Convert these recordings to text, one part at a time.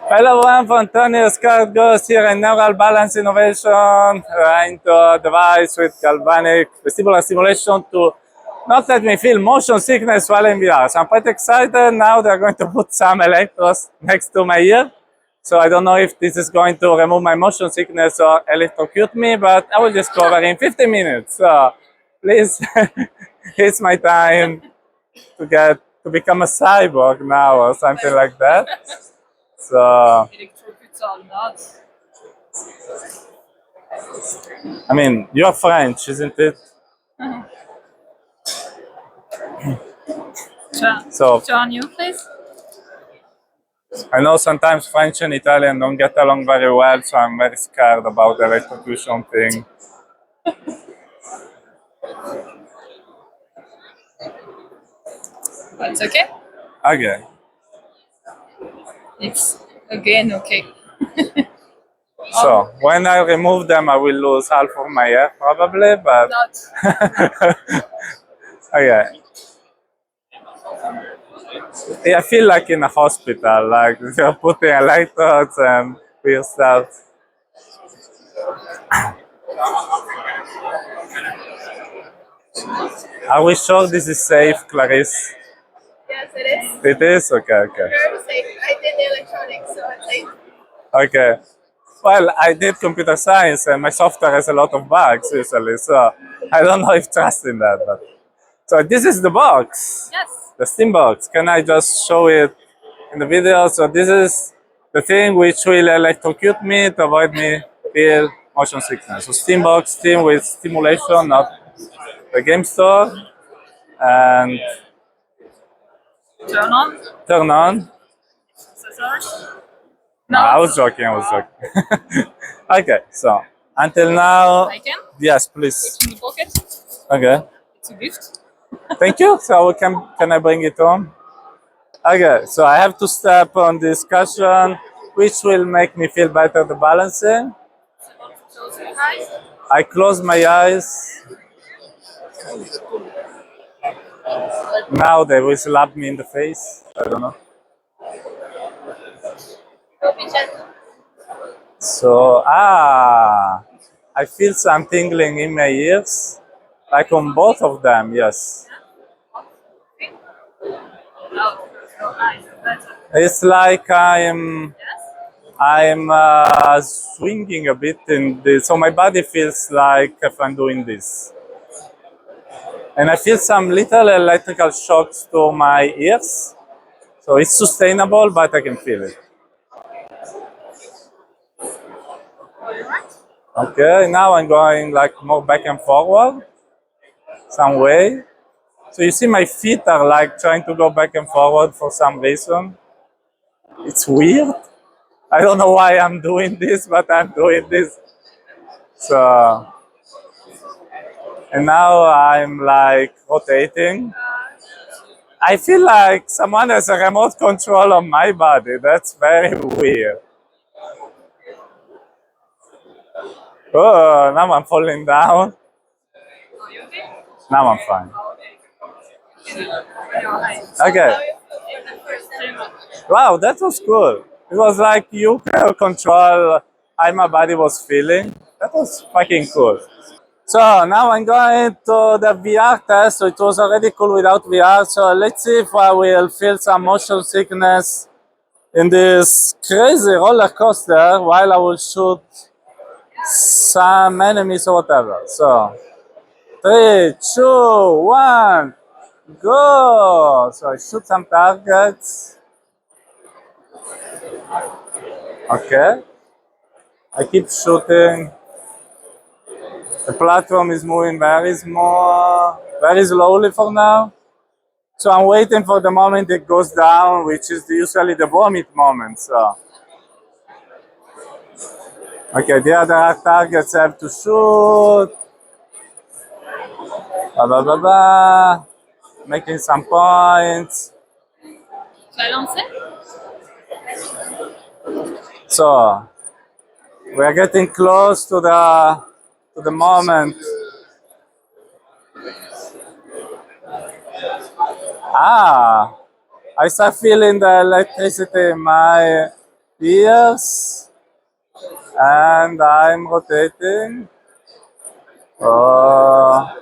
Hello, I'm Antonio Scott Ghost here in Neural Balance Innovation, trying to device with galvanic vestibular stimulation to not let me feel motion sickness while in VR. So I'm quite excited. Now they're going to put some electrodes next to my ear. So I don't know if this is going to remove my motion sickness or electrocute me, but I will discover in 15 minutes. So please, it's my time to become a cyborg now or something like that. So, I mean, you're French, isn't it? So, John, you please. I know sometimes French and Italian don't get along very well, so I'm very scared about the electrocution thing. It's okay. Okay. It's again okay. So, when I remove them, I will lose half of my hair, probably, but. Not. Okay. Yeah, I feel like in a hospital, like you're putting electrodes and weird stuff. Are we sure this is safe, Clarice? Yes, it is. It is? Okay, okay. Very safe. I did the electronics, so it's safe. Okay. Well, I did computer science and my software has a lot of bugs usually, so I don't know if trusting that. But. So this is the box. Yes. The Steam box. Can I just show it in the video? So this is the thing which will electrocute me to avoid me feel motion sickness. So Steam box, Steam with stimulation, not the game store. And Turn on. turn on. Scissors. No, I was joking, Okay, so until now. I can. Yes, please. It's in the pocket. Okay. It's a gift. Thank you. So can I bring it home? Okay, so I have to step on discussion, which will make me feel better the balancing. Close your eyes. I close my eyes. Now they will slap me in the face. I don't know. Don't be gentle. So, I feel some tingling in my ears, like on both of them, yes. Oh, your eyes are better. It's like I'm Yes. swinging a bit in this, so my body feels like if I'm doing this. And I feel some little electrical shocks to my ears. So it's sustainable, but I can feel it. Alright. Okay, now I'm going like more back and forward, some way. So you see my feet are like trying to go back and forward for some reason. It's weird. I don't know why I'm doing this, but I'm doing this. So, and now I'm like rotating. I feel like someone has a remote control on my body. That's very weird. Oh, now I'm falling down. Are you okay? Now I'm fine. Your eyes. Okay. Wow, that was cool. It was like you could control how my body was feeling. That was fucking cool. So now I'm going to the VR test. So it was already cool without VR. So let's see if I will feel some motion sickness in this crazy roller coaster while I will shoot some enemies or whatever. So 3, 2, 1, go! So I shoot some targets. Okay. I keep shooting. The platform is moving very small, very slowly for now. So I'm waiting for the moment it goes down, which is usually the vomit moment. So, okay, the other targets I have to shoot. Blah, blah, blah, blah. Making some points. Silence it. So we are getting close to the moment. I start feeling the electricity in my Ears, and I'm rotating. Uh,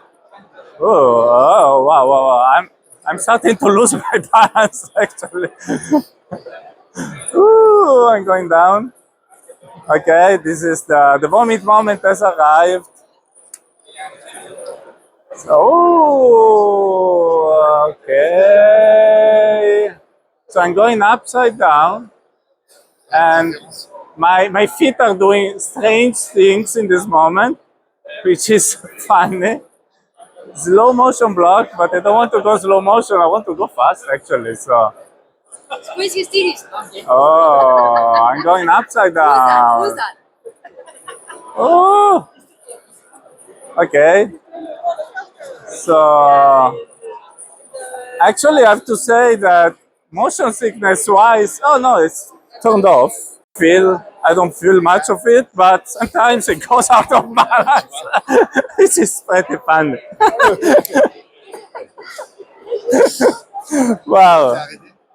wow, wow, wow. I'm starting to lose my balance actually. Ooh, I'm going down. Okay, this is the vomit moment has arrived. Oh, okay. So I'm going upside down, and my feet are doing strange things in this moment, which is funny. Slow motion block, but I don't want to go slow motion. I want to go fast actually. So, oh, I'm going upside down. Oh, okay. So, actually, I have to say that motion sickness wise, oh no, it's turned off. I don't feel much of it, but sometimes it goes out of balance, which is pretty funny. Wow,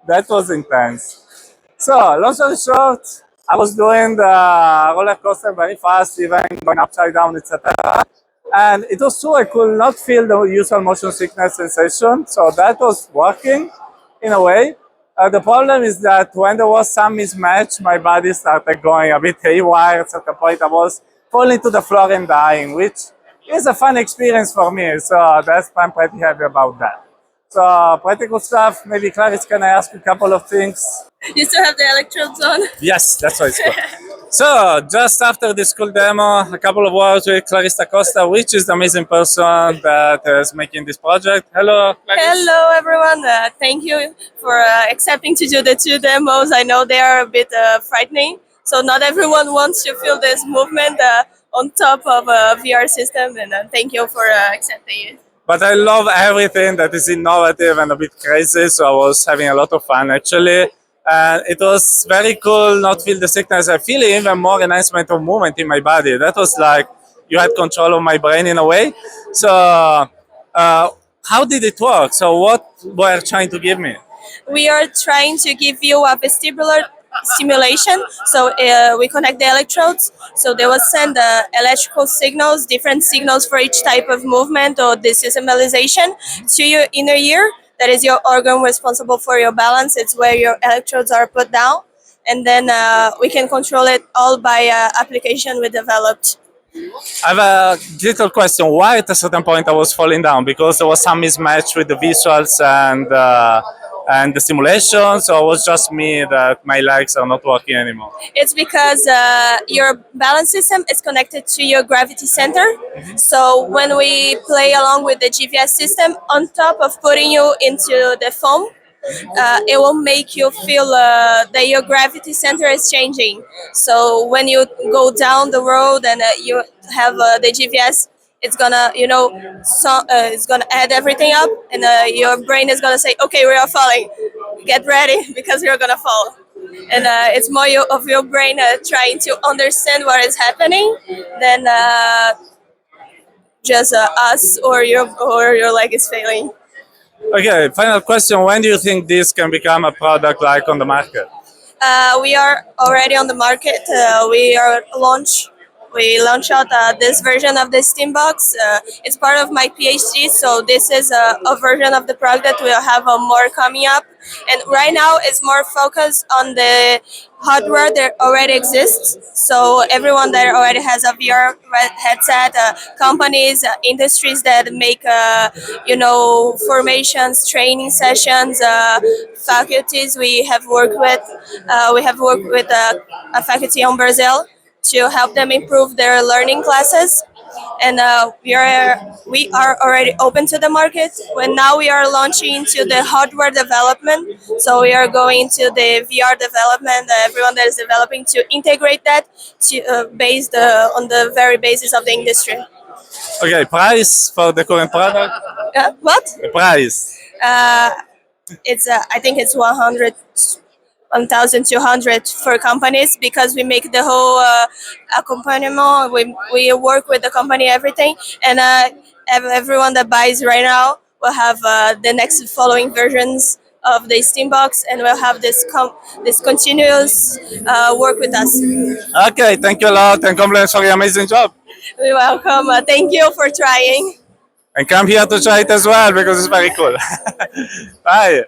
that was intense. So, long story short, I was doing the roller coaster very fast, even going upside down, etc. And it was true, I could not feel the usual motion sickness sensation, so that was working in a way. The problem is that when there was some mismatch, my body started going a bit haywire. At a point, I was falling to the floor and dying, which is a fun experience for me. So I'm pretty happy about that. So pretty good stuff. Maybe Clarice, can I ask you a couple of things? You still have the electrodes on? Yes, that's why it's good. So, just after this cool demo, a couple of words with Clarissa Costa, which is the amazing person that is making this project. Hello, Clarissa. Hello, everyone. Thank you for accepting to do the two demos. I know they are a bit frightening, so not everyone wants to feel this movement on top of a VR system, and thank you for accepting it. But I love everything that is innovative and a bit crazy, so I was having a lot of fun actually. And it was very cool not feel the sickness. I feel even more enhancement of movement in my body. That was like you had control of my brain in a way. So how did it work? So what were you trying to give me? We are trying to give you a vestibular stimulation. So we connect the electrodes. So they will send electrical signals, different signals for each type of movement or desensitization to your inner ear. That is your organ responsible for your balance. It's where your electrodes are put down. And then we can control it all by application we developed. I have a little question. Why at a certain point I was falling down? Because there was some mismatch with the visuals and the simulation, so it was just me that my legs are not working anymore. It's because your balance system is connected to your gravity center. So when we play along with the GPS system, on top of putting you into the foam, it will make you feel that your gravity center is changing. So when you go down the road and you have the GPS, it's gonna, it's gonna add everything up, and your brain is gonna say, "Okay, we are falling. Get ready because you're gonna fall." And it's more of your brain trying to understand what is happening than just us or your leg is failing. Okay, final question. When do you think this can become a product like on the market? We are already on the market. We launched out this version of the Steambox. It's part of my PhD, so this is a version of the product that will have more coming up. And right now, it's more focused on the hardware that already exists. So everyone that already has a VR headset, companies, industries that make, formations, training sessions, faculties we have worked with. We have worked with a faculty in Brazil to help them improve their learning classes, and we are already open to the market. When now we are launching into the hardware development, so we are going to the VR development. Everyone that is developing to integrate that to based on the very basis of the industry. Okay, price for the current product? What? The price. It's I think it's 1,200 for companies, because we make the whole accompaniment. We work with the company, everything, and everyone that buys right now will have the next following versions of the steam box, and will have this continuous work with us. Okay, thank you a lot and compliments for your amazing job. You're welcome. Thank you for trying. And come here to try it as well because it's very cool. Bye.